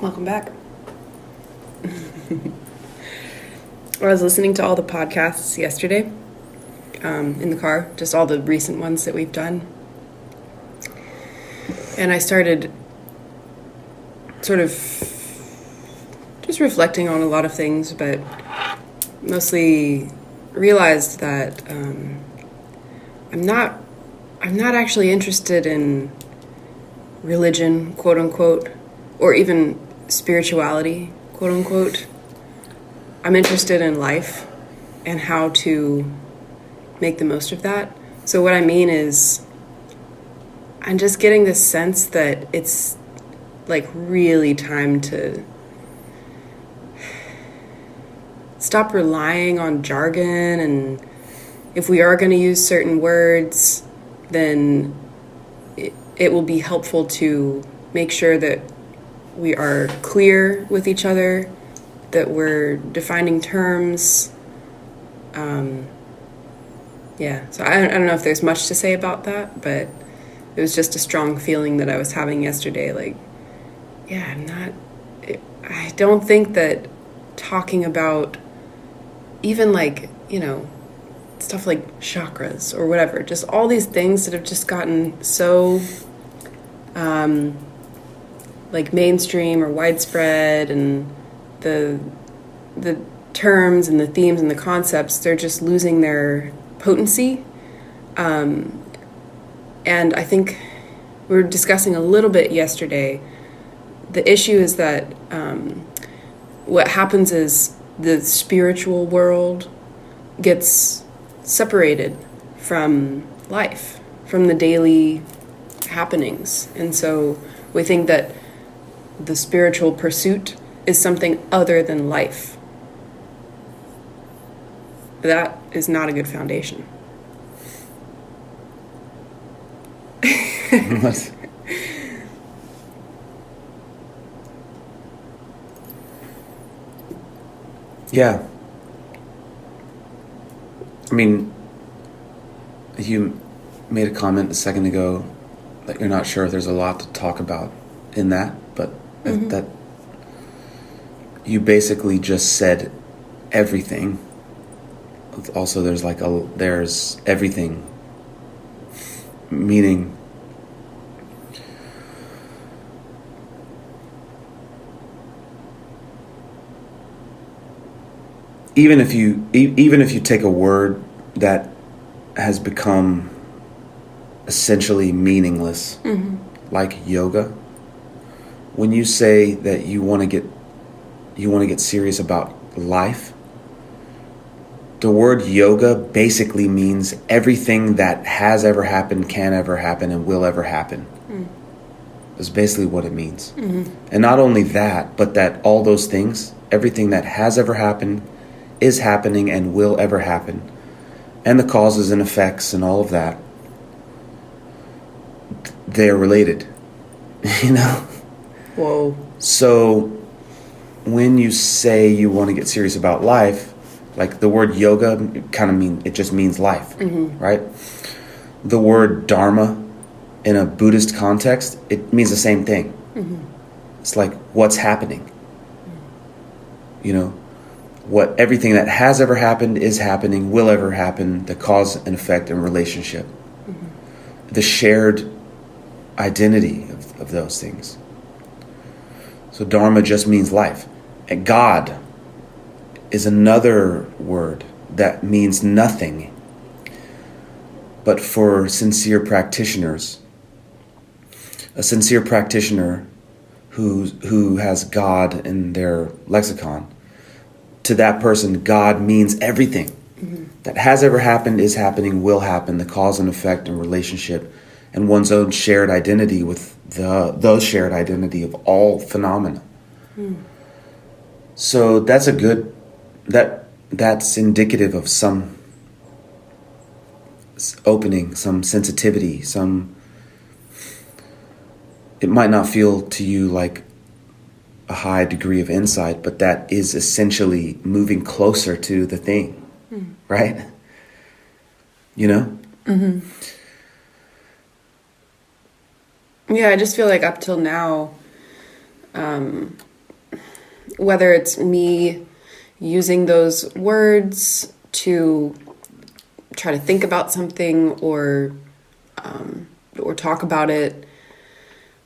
Welcome back. I was listening to all the podcasts yesterday in the car, just all the recent ones that we've done. And I started sort of just reflecting on a lot of things, but mostly realized that I'm not actually interested in religion, quote unquote, or even spirituality, quote unquote. I'm interested in life and how to make the most of that. So what I mean is I'm just getting this sense that it's like really time to stop relying on jargon, and if we are going to use certain words, then it will be helpful to make sure that we are clear with each other, that we're defining terms. So I don't know if there's much to say about that, but it was just a strong feeling that I was having yesterday. Like, I don't think that talking about even stuff like chakras or whatever, just all these things that have just gotten so mainstream or widespread, and the terms and the themes and the concepts, they're just losing their potency. And I think we were discussing a little bit yesterday. The issue is that what happens is the spiritual world gets separated from life, from the daily happenings. And so we think that the spiritual pursuit is something other than life. That is not a good foundation. Yeah. I mean, you made a comment a second ago that you're not sure if there's a lot to talk about in that, but that you basically just said everything. Also, there's everything, meaning even if you take a word that has become essentially meaningless, like yoga, when you say that you want to get serious about life, the word yoga basically means everything that has ever happened, can ever happen, and will ever happen. That's basically what it means. And not only that, but that all those things, everything that has ever happened, is happening, and will ever happen, and the causes and effects and all of that, they're related. Whoa. So when you say you want to get serious about life, like the word yoga it just means life, right? The word dharma in a Buddhist context, it means the same thing. It's like what's happening. What everything that has ever happened, is happening, will ever happen, the cause and effect and relationship. The shared identity of those things. So dharma just means life. And God is another word that means nothing. But for sincere practitioners, a sincere practitioner who has God in their lexicon, to that person, God means everything that has ever happened, is happening, will happen, the cause and effect and relationship, and one's own shared identity with the shared identity of all phenomena. So that's that's indicative of some opening, some sensitivity, it might not feel to you like a high degree of insight, but that is essentially moving closer to the thing, right? Yeah, I just feel like up till now, whether it's me using those words to try to think about something or talk about it,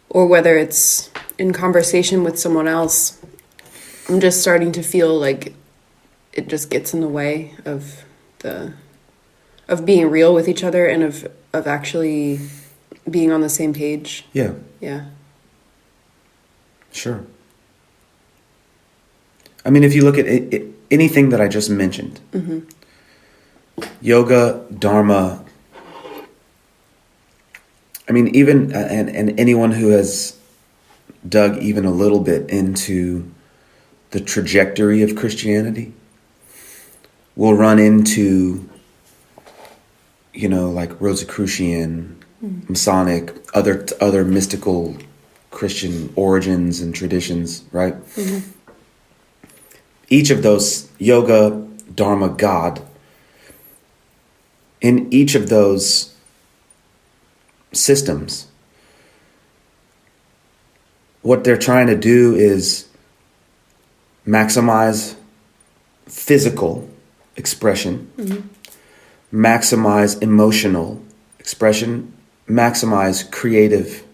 or whether it's in conversation with someone else, I'm just starting to feel like it just gets in the way of being real with each other and of actually being on the same page. Yeah. Yeah. Sure. I mean, if you look at anything that I just mentioned, yoga, dharma, I mean, even, and anyone who has dug even a little bit into the trajectory of Christianity will run into, like Rosicrucian, Masonic, other mystical Christian origins and traditions, right? Mm-hmm. Each of those, yoga, dharma, God, in each of those systems, what they're trying to do is maximize physical expression, maximize emotional expression, maximize creative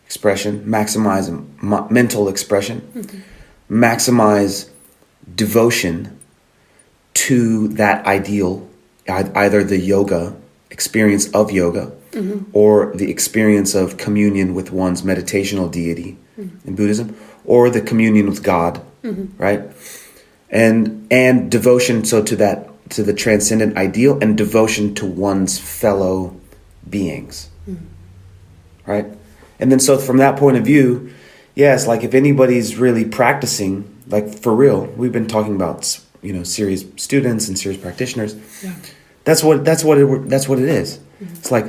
expression, maximize mental expression, maximize devotion to that ideal, either the yoga experience of yoga or the experience of communion with one's meditational deity in Buddhism, or the communion with God, right? And devotion to the transcendent ideal, and devotion to one's fellow beings, right? And then so from that point of view, yes, like if anybody's really practicing, like for real, we've been talking about serious students and serious practitioners. Yeah. That's what it is. It's like,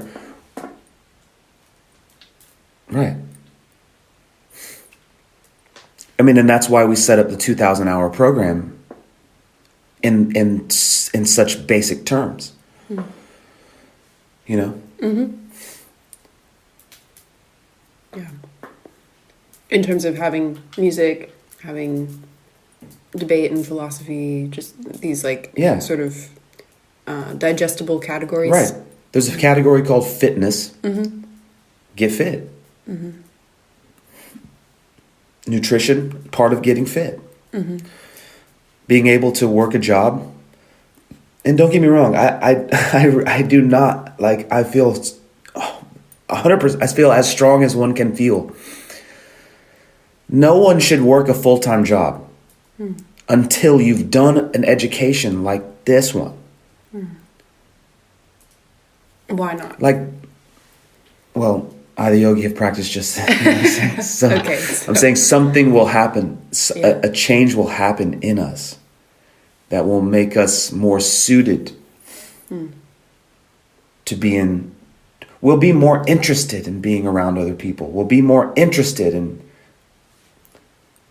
right. I mean, and that's why we set up the 2,000-hour program in such basic terms. Mm-hmm. Yeah. In terms of having music, having debate and philosophy, just these sort of digestible categories. Right. There's a category called fitness. Get fit. Nutrition, part of getting fit. Being able to work a job. And don't get me wrong, I do not, I feel 100%, I feel as strong as one can feel. No one should work a full-time job until you've done an education like this one. Why not? I, the yogi, have practiced just so, okay, so. I'm saying something will happen. A change will happen in us that will make us more suited to be in. We'll be more interested in being around other people. We'll be more interested in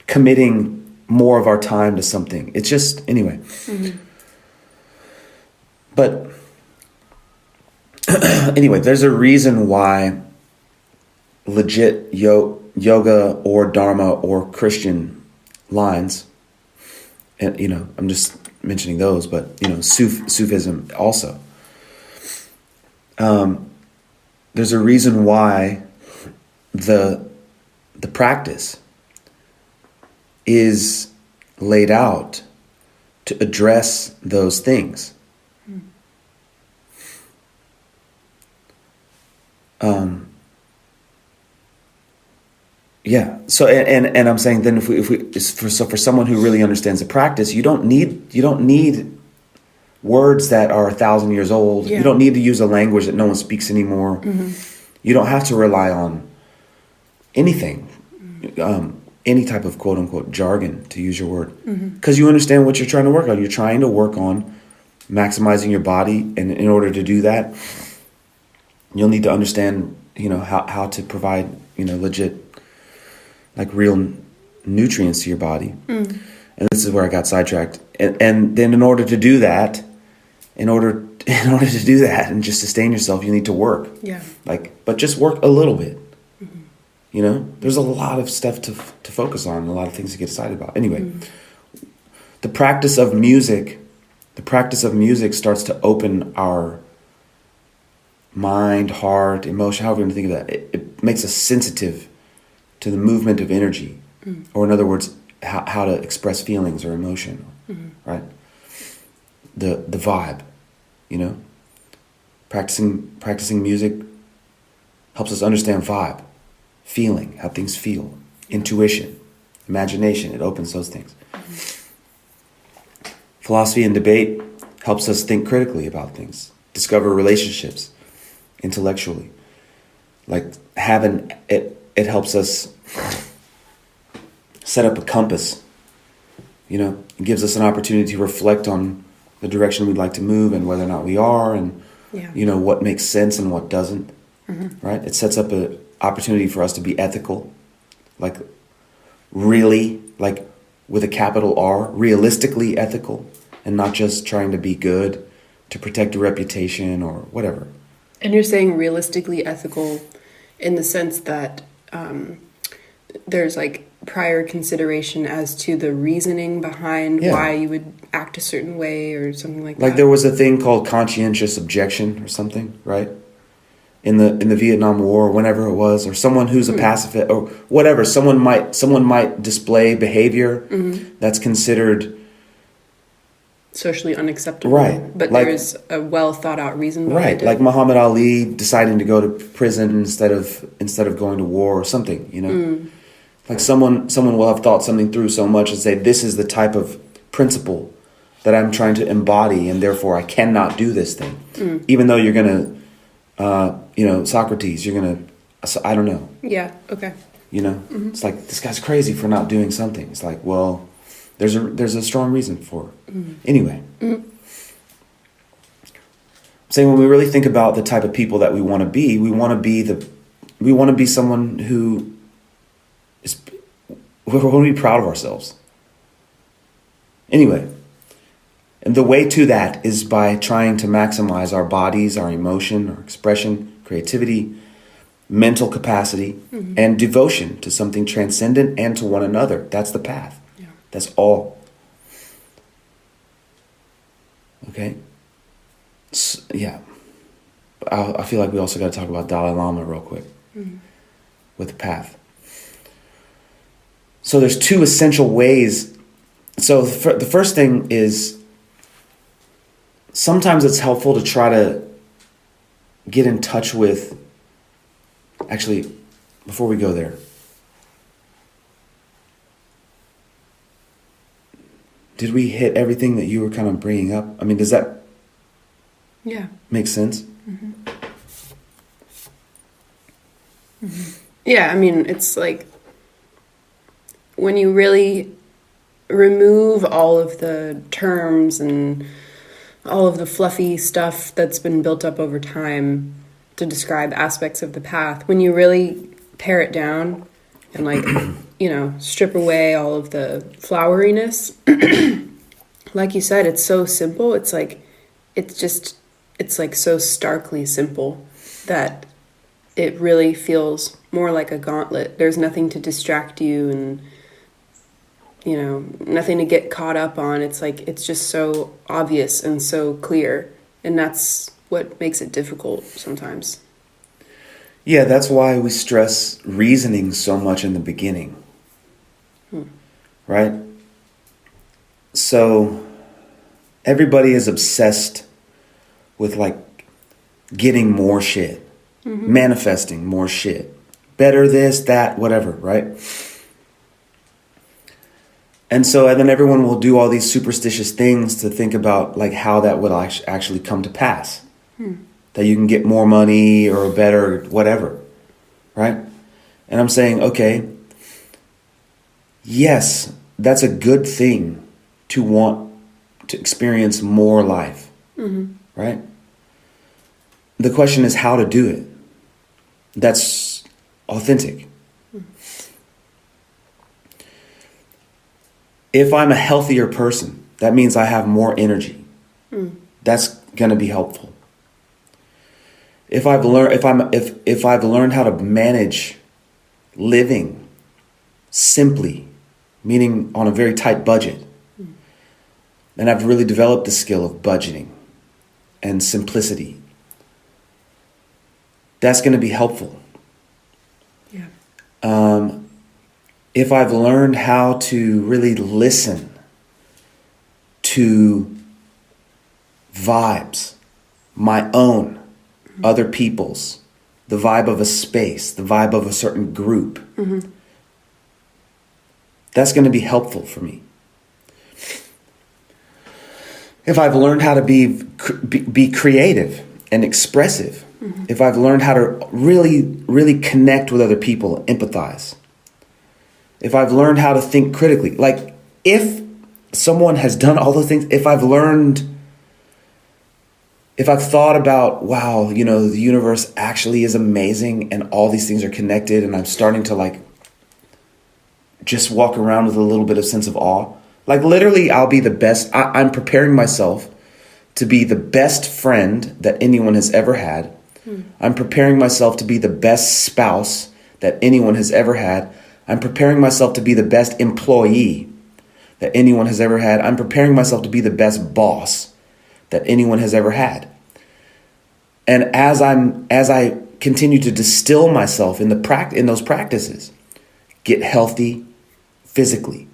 committing more of our time to something. It's just, anyway. But anyway, there's a reason why legit yoga or dharma or Christian lines, and I'm just mentioning those, but Sufism also. There's a reason why the practice is laid out to address those things. Yeah. So and I'm saying then for someone who really understands the practice, you don't need words that are 1,000 years old. Yeah. You don't need to use a language that no one speaks anymore. You don't have to rely on anything, any type of quote unquote jargon, to use your word, because you understand what you're trying to work on. You're trying to work on maximizing your body, and in order to do that, you'll need to understand, how to provide, legit, real nutrients to your body. And this is where I got sidetracked. And then in order to do that, and just sustain yourself, you need to work. Yeah. But just work a little bit. You know, there's a lot of stuff to focus on, a lot of things to get excited about. Anyway, the practice of music starts to open our mind, heart, emotion, however you want to think of that. It makes us sensitive to the movement of energy, or in other words, how to express feelings or emotion, right? The vibe, you know. Practicing music helps us understand vibe, feeling, how things feel, intuition, imagination. It opens those things. Philosophy and debate helps us think critically about things, discover relationships intellectually. Like having it helps us set up a compass. You know, it gives us an opportunity to reflect on the direction we'd like to move and whether or not we are, and you know, what makes sense and what doesn't. Right? It sets up an opportunity for us to be ethical, like really, like with a capital R, realistically ethical, and not just trying to be good to protect a reputation or whatever. And you're saying realistically ethical in the sense that there's like prior consideration as to the reasoning behind why you would act a certain way or something like that. Like there was a thing called conscientious objection or something, right? In the Vietnam War or whenever it was, or someone who's a pacifist or whatever, someone might display behavior that's considered socially unacceptable. Right. But like, there's a well thought out reason behind right. it. Like Muhammad Ali deciding to go to prison instead of going to war or something, you know? Like someone will have thought something through so much and say, this is the type of principle that I'm trying to embody, and therefore I cannot do this thing. Even though you're going to, Socrates, you're going to, I don't know. Yeah, okay. You know, it's like, this guy's crazy for not doing something. It's like, well, there's a strong reason for it. Anyway. Saying when we really think about the type of people that we want to be, we want to be someone who we want to be proud of ourselves. Anyway, and the way to that is by trying to maximize our bodies, our emotion, our expression, creativity, mental capacity, and devotion to something transcendent and to one another. That's the path. Yeah. That's all. Okay? So, yeah. I feel like we also got to talk about Dalai Lama real quick with the path. So there's two essential ways. So the first thing is sometimes it's helpful to try to get in touch with, actually, before we go there, did we hit everything that you were kind of bringing up? I mean, does that make sense? Yeah, I mean, it's like when you really remove all of the terms and all of the fluffy stuff that's been built up over time to describe aspects of the path, when you really pare it down and like, strip away all of the floweriness, like you said, it's so simple. It's like so starkly simple that it really feels more like a gauntlet. There's nothing to distract you and, nothing to get caught up on. It's like, it's just so obvious and so clear. And that's what makes it difficult sometimes. Yeah, that's why we stress reasoning so much in the beginning. Right? So everybody is obsessed with like getting more shit, manifesting more shit, better this, that, whatever, right? And then everyone will do all these superstitious things to think about like how that would actually come to pass. That you can get more money or a better whatever, right? And I'm saying, okay, yes, that's a good thing to want to experience more life, right? The question is how to do it. That's authentic. If I'm a healthier person, that means I have more energy. That's going to be helpful. If I've learned how to manage living simply, meaning on a very tight budget. And I've really developed the skill of budgeting and simplicity. That's going to be helpful. Yeah. If I've learned how to really listen to vibes, my own, other people's, the vibe of a space, the vibe of a certain group, that's going to be helpful for me. If I've learned how to be creative and expressive, if I've learned how to really, really connect with other people, empathize, if I've learned how to think critically, like if someone has done all those things, if I've thought about, wow, the universe actually is amazing and all these things are connected, and I'm starting to like just walk around with a little bit of sense of awe. Like literally, I'll be the best. I'm preparing myself to be the best friend that anyone has ever had. I'm preparing myself to be the best spouse that anyone has ever had. I'm preparing myself to be the best employee that anyone has ever had. I'm preparing myself to be the best boss that anyone has ever had. And as I continue to distill myself in those practices, get healthy physically,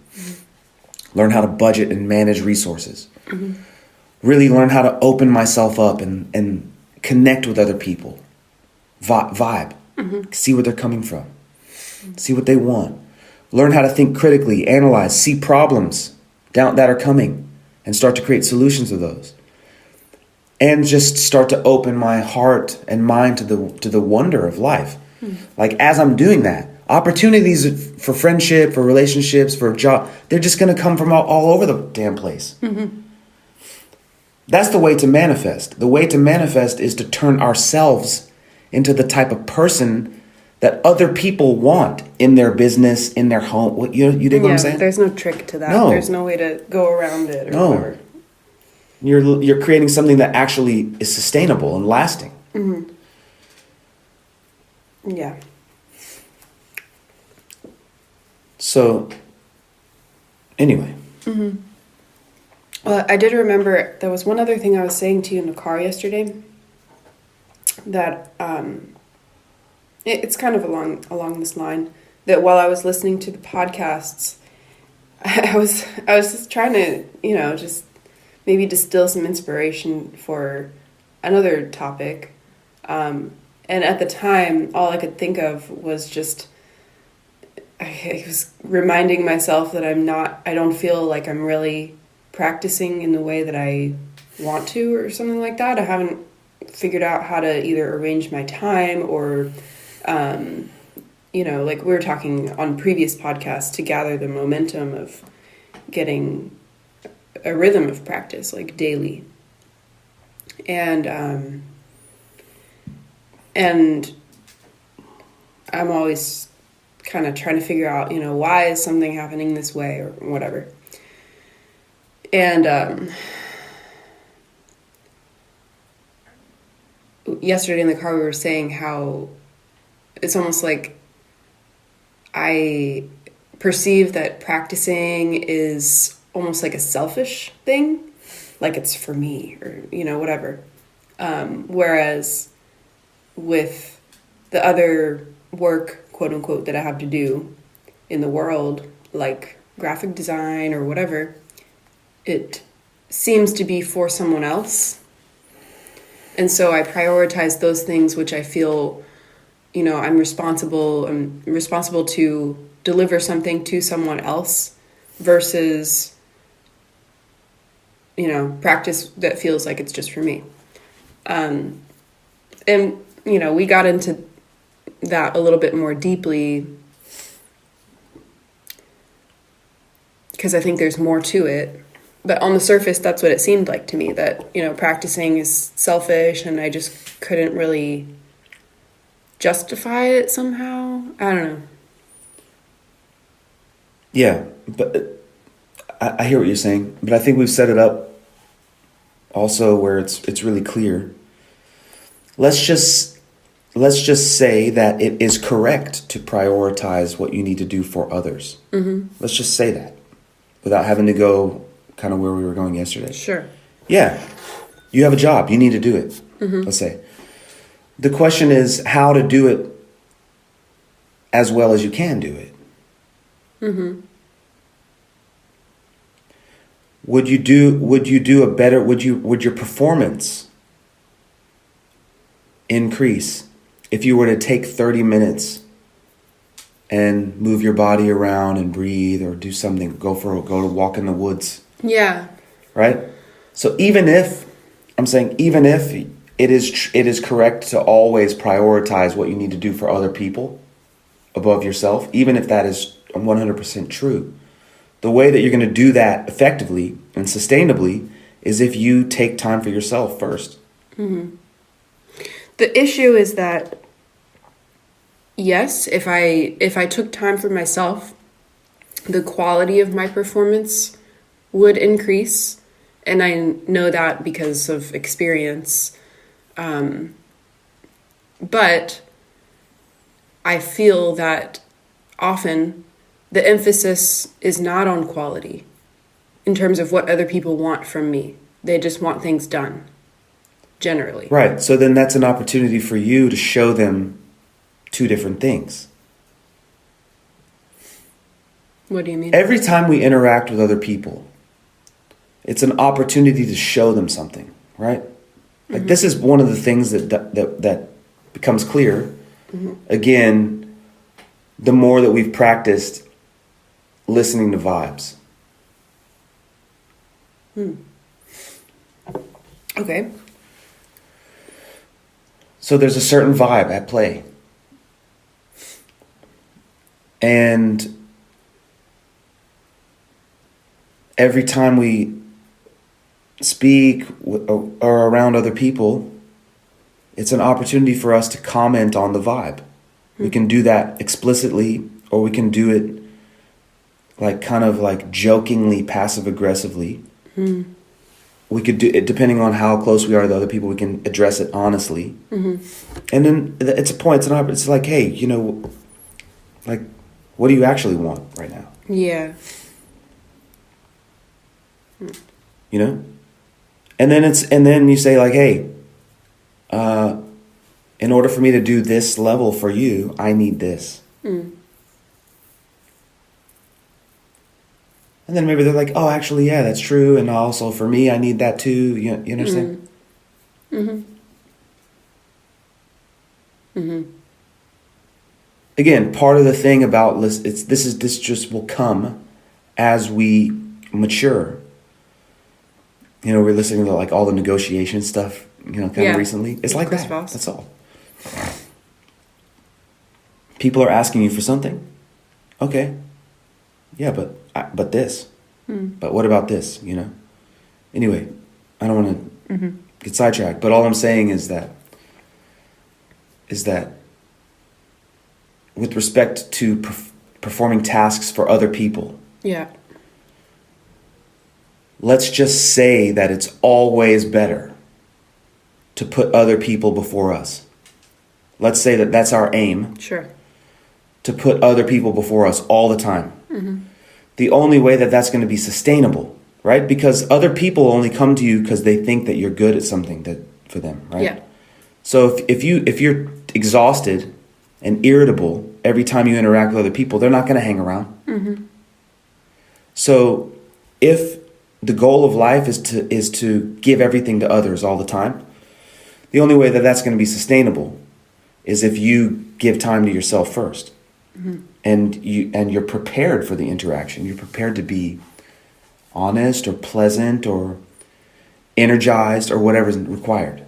learn how to budget and manage resources, really learn how to open myself up and connect with other people, vibe, see where they're coming from, see what they want, learn how to think critically, analyze, see problems that are coming and start to create solutions to those. And just start to open my heart and mind to the wonder of life. Like as I'm doing that, opportunities for friendship, for relationships, for a job, they're just going to come from all over the damn place. That's the way to manifest. The way to manifest is to turn ourselves into the type of person that other people want in their business, in their home. You dig what I'm saying? There's no trick to that. No. There's no way to go around it or whatever. You're creating something that actually is sustainable and lasting. Yeah. So, anyway. Well, I did remember there was one other thing I was saying to you in the car yesterday that it's kind of along this line, that while I was listening to the podcasts, I was just trying to, just maybe distill some inspiration for another topic. And at the time, all I could think of was just, I was reminding myself that I don't feel like I'm really practicing in the way that I want to or something like that. I haven't figured out how to either arrange my time or, like we were talking on previous podcasts, to gather the momentum of getting a rhythm of practice, like daily. And I'm always kind of trying to figure out, why is something happening this way or whatever. And yesterday in the car we were saying how it's almost like I perceive that practicing is almost like a selfish thing, like it's for me or, whatever. Whereas with the other work, quote unquote, that I have to do in the world, like graphic design or whatever, it seems to be for someone else. And so I prioritize those things which I feel, I'm responsible to deliver something to someone else versus, practice that feels like it's just for me. And, we got into that a little bit more deeply because I think there's more to it. But on the surface, that's what it seemed like to me, that, practicing is selfish and I just couldn't really justify it somehow. I don't know. Yeah, but I hear what you're saying, but I think we've set it up also where it's really clear. Let's just let's just say that it is correct to prioritize what you need to do for others. Let's just say that without having to go kind of where we were going yesterday. Sure. Yeah. You have a job. You need to do it. Let's say. The question is how to do it as well as you can do it. Would your performance increase if you were to take 30 minutes and move your body around and breathe or do something, go to walk in the woods? Yeah. Right? So even if it is correct to always prioritize what you need to do for other people above yourself, even if that is 100% true, the way that you're going to do that effectively and sustainably is if you take time for yourself first. The issue is that, yes, if I took time for myself, the quality of my performance would increase. And I know that because of experience. But I feel that often the emphasis is not on quality in terms of what other people want from me. They just want things done, generally. Right. So then that's an opportunity for you to show them two different things. What do you mean? Every time we interact with other people, it's an opportunity to show them something, right? Like this is one of the things that becomes clear. Again, the more that we've practiced listening to vibes. Okay. So there's a certain vibe at play. And every time we speak or around other people, it's an opportunity for us to comment on the vibe. We can do that explicitly, or we can do it like kind of like jokingly, passive aggressively. We could do it depending on how close we are to other people. We can address it honestly. And then it's a point. It's like, hey, like, what do you actually want right now? Yeah. And then you say like, hey, in order for me to do this level for you, I need this. And then maybe they're like, oh, actually, yeah, that's true. And also for me, I need that too. You understand? Again, part of the thing about this just will come as we mature. We're listening to like all the negotiation stuff, kind of recently. It's like that. That's all. People are asking you for something. Okay. Yeah, but this. But what about this, Anyway, I don't want to get sidetracked, but all I'm saying is that with respect to performing tasks for other people. Yeah. Let's just say that it's always better to put other people before us. Let's say that that's our aim. Sure. To put other people before us all the time. The only way that that's going to be sustainable, right? Because other people only come to you because they think that you're good at something for them, right? Yeah. So if you're exhausted and irritable every time you interact with other people, they're not going to hang around. So if the goal of life is to give everything to others all the time, the only way that that's going to be sustainable is if you give time to yourself first. And you're prepared for the interaction. You're prepared to be honest or pleasant or energized or whatever is required.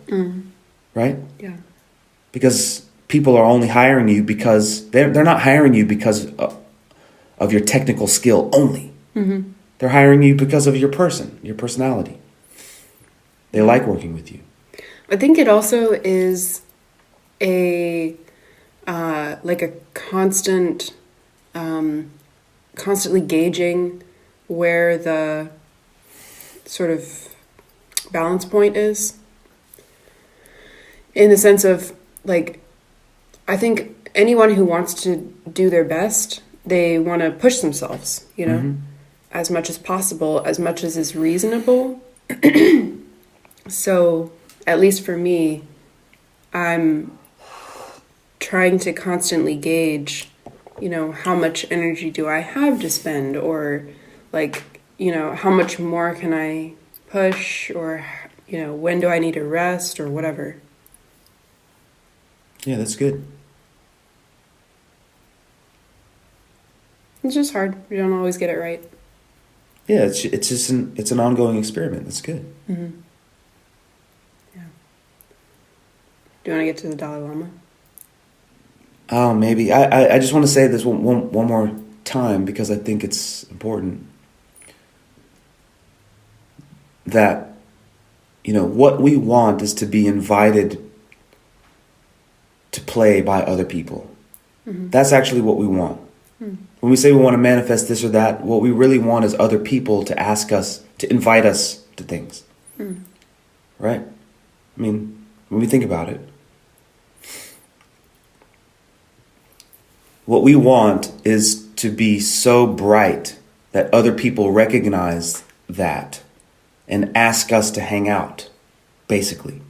Right? Yeah. Because people are only hiring you because they're not hiring you because of your technical skill only. They're hiring you because of your personality. They like working with you. I think it also is a constant, constantly gauging where the sort of balance point is, in the sense of like I think anyone who wants to do their best, they want to push themselves, you know, Mhm. as much as possible, as much as is reasonable. So, at least for me, I'm trying to constantly gauge, you know, how much energy do I have to spend, or like, you know, how much more can I push, or, you know, when do I need to rest, or whatever. Yeah, that's good. It's just hard. You don't always get it right. Yeah, it's just it's an ongoing experiment. That's good. Mm-hmm. Yeah. Do you want to get to the Dalai Lama? Oh, maybe. I just want to say this one more time because I think it's important that, you know, what we want is to be invited to play by other people. Mm-hmm. That's actually what we want. When we say we want to manifest this or that, what we really want is other people to ask us, to invite us to things. Mm. Right? I mean, when we think about it, what we want is to be so bright that other people recognize that and ask us to hang out, basically.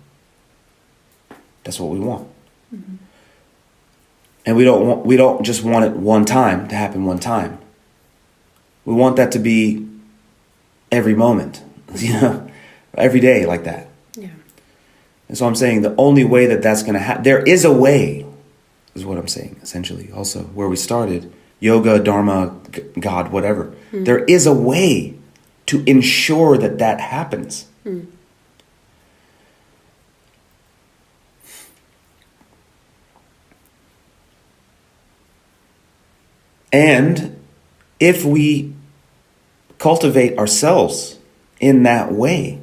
That's what we want. Mm-hmm. And we don't just want it one time to happen one time. We want that to be every moment, you know, every day like that. Yeah. And so I'm saying the only way that that's going to happen, there is a way, is what I'm saying, essentially. Also, where we started, yoga, dharma, God, whatever. Mm. There is a way to ensure that that happens. Mm. And if we cultivate ourselves in that way,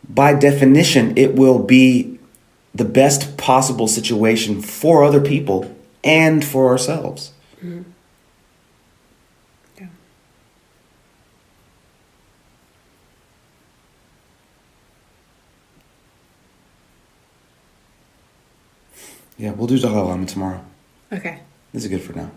by definition, it will be the best possible situation for other people and for ourselves. Mm. Yeah. Yeah, we'll do Dalai Lama tomorrow. Okay. This is good for now.